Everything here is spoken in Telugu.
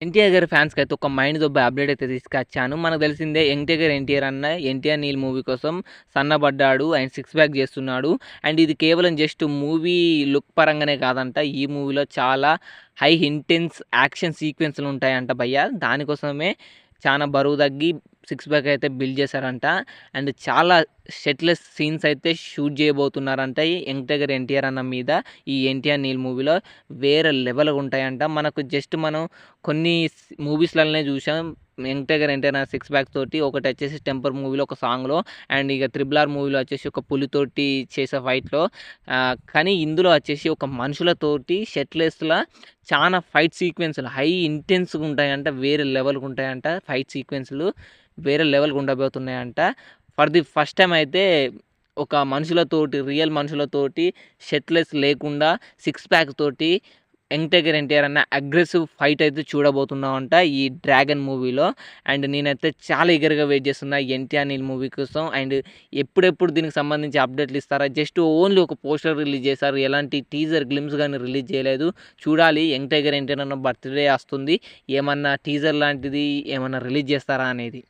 ఎన్టీఆర్ గారి ఫ్యాన్స్‌కైతే ఒక మైండ్ దొబ్బే అప్డేట్ అయితే తీసుకొచ్చాను. మనకు తెలిసిందే యంగ్ టైగర్ ఎన్టీఆర్ అన్న 'ఎన్టీఆర్ నీల్' మూవీ కోసం సన్నబడ్డాడు. ఆయన సిక్స్ ప్యాక్ చేస్తున్నాడు. అండ్ ఇది కేవలం జస్ట్ మూవీ లుక్ పరంగానే కాదంట. ఈ మూవీలో చాలా హై ఇంటెన్స్ యాక్షన్ సీక్వెన్స్‌లు ఉంటాయంట భయ్యా. దానికోసమే చానా బరువు తగ్గి సిక్స్ ప్యాక్ అయితే బిల్డ్ చేశారంట. అండ్ చాలా షర్ట్‌లెస్ సీన్స్ అయితే షూట్ చేయబోతున్నారంట. ఈ యంగ్ టైగర్ ఎన్టీఆర్ అన్న మీద ఈ 'ఎన్టీఆర్ నీల్' మూవీలో వేరే లెవెల్‌గా ఉంటాయంట. మనకు జస్ట్ మనం కొన్ని మూవీస్‌లలోనే చూసాం. Young tiger NTR six pack తోటి ఒకటొచ్చేసి 'టెంపర్' మూవీలో ఒక సాంగ్‌లో అండ్ ఇక 'త్రిబుల్ ఆర్' మూవీలో వచ్చేసి ఒక పులితోటి చేసే ఫైట్‌లో కానీ ఇందులో వచ్చేసి ఒక మనుషులతోటి షర్ట్‌లెస్‌లా చానా ఫైట్ సీక్వెన్స్‌లు హై ఇంటెన్స్‌గా ఉంటాయంట. వేరే లెవెల్‌గా ఉంటాయంట. ఫైట్ సీక్వెన్స్‌లు వేరే లెవెల్‌గా ఉండబోతున్నాయంట. ఫర్ ది ఫస్ట్ టైమ్ అయితే ఒక మనుషులతోటి రియల్ మనుషులతోటి షర్ట్‌లెస్ లేకుండా సిక్స్ ప్యాక్ తోటి యంగ్ టైగర్ ఎన్టీఆర్ అన్న అగ్రెసివ్ ఫైట్ అయితే చూడబోతున్నామంట ఈ 'డ్రాగన్' మూవీలో. అండ్ నేనైతే చాలా ఈగర్‌గా వెయిట్ చేస్తున్నా 'ఎన్టీఆర్ నీల్' మూవీ కోసం. అండ్ ఎప్పుడెప్పుడు దీనికి సంబంధించి అప్డేట్లు ఇస్తారా? జస్ట్ ఓన్లీ ఒక పోస్టర్ రిలీజ్ చేశారు. ఎలాంటి టీజర్ గ్లిమ్స్ గాని రిలీజ్ చేయలేదు. చూడాలి యంగ్ టైగర్ ఎన్టీఆర్ అన్న బర్త్‌డే వస్తుంది. ఏమన్నా టీజర్ లాంటిది ఏమన్నా రిలీజ్ చేస్తారా అనేది.